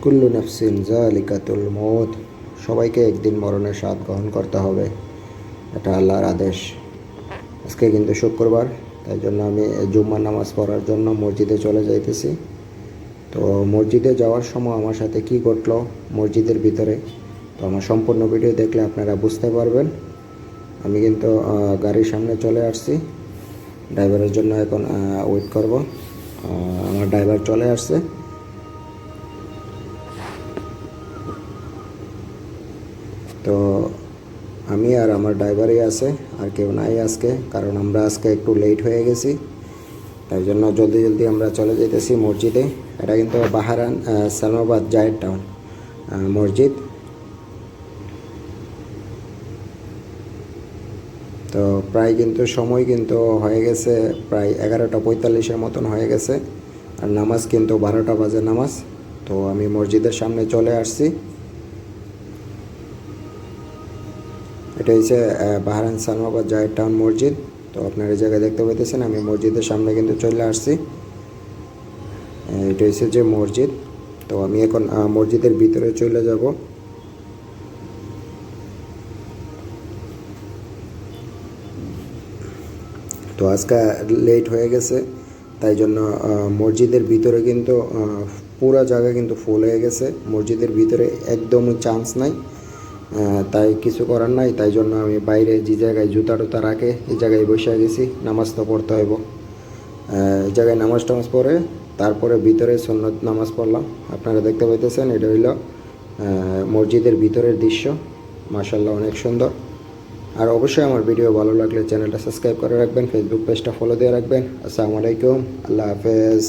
কুল্লু নাফসিন যালিকাতুল মউত, সবাইকে একদিন মরণের স্বাদ গ্রহণ করতে হবে, এটা আল্লাহর আদেশ। আজকে কিন্তু শুক্রবার, তাই জন্য আমি জুম্মার নামাজ পড়ার জন্য মসজিদে চলে যাইতেছি। তো মসজিদে যাওয়ার সময় আমার সাথে কি ঘটলো মসজিদের ভিতরে, তো আমার সম্পূর্ণ ভিডিও দেখলে আপনারা বুঝতে পারবেন। আমি কিন্তু গাড়ির সামনে চলে আসছি, ড্রাইভারের জন্য এখন ওয়েট করব। আমার ড্রাইভার চলে আসছে। তো আমি আর আমার ড্রাইভারই আছে, আর কেউ নাই আজকে, কারণ আমরা আজকে একটু লেট হয়ে গেছি, তাই জন্য জলদি জলদি আমরা চলে যেতেছি মসজিদে। এটা কিন্তু বাহারান সালমাবাদ জায়েদ টাউন মসজিদ। তো প্রায় কিন্তু সময় কিন্তু হয়ে গেছে, প্রায় 11:45 মতন হয়ে গেছে, আর নামাজ কিন্তু 12টা বাজে নামাজ। তো আমি মসজিদের সামনে চলে আসছি। এটা হচ্ছে বাহারান সালমাবাদ জায়েদ টাউন মসজিদ। তো আপনারা এই জায়গায় দেখতে পাইতেছেন, আমি মসজিদের সামনে কিন্তু চলে আসছি। এটা হচ্ছে যে মসজিদ। তো আমি এখন মসজিদের ভিতরে চলে যাব। তো আজকে লেট হয়ে গেছে, তাই জন্য মসজিদের ভিতরে কিন্তু পুরো জায়গা কিন্তু ফুল হয়ে গেছে। মসজিদের ভিতরে একদমই চান্স নাই, তাই কিছু করার নাই। তাই জন্য আমি বাইরে যে জায়গায় জুতা টুতা রাখে এই জায়গায় বসে গেছি। নামাজ তো পড়তে হইব, এই জায়গায় নামাজ টামাজ পড়ে তারপরে ভিতরে সুন্নত নামাজ পড়লাম। আপনারা দেখতে পাইতেছেন, এটা হইল মসজিদের ভিতরের দৃশ্য। মাশাআল্লাহ, অনেক সুন্দর। আর অবশ্যই আমার ভিডিও ভালো লাগলে চ্যানেলটা সাবস্ক্রাইব করে রাখবেন, ফেসবুক পেজটা ফলো দিয়ে রাখবেন। আসসালামু আলাইকুম, আল্লাহ হাফেজ।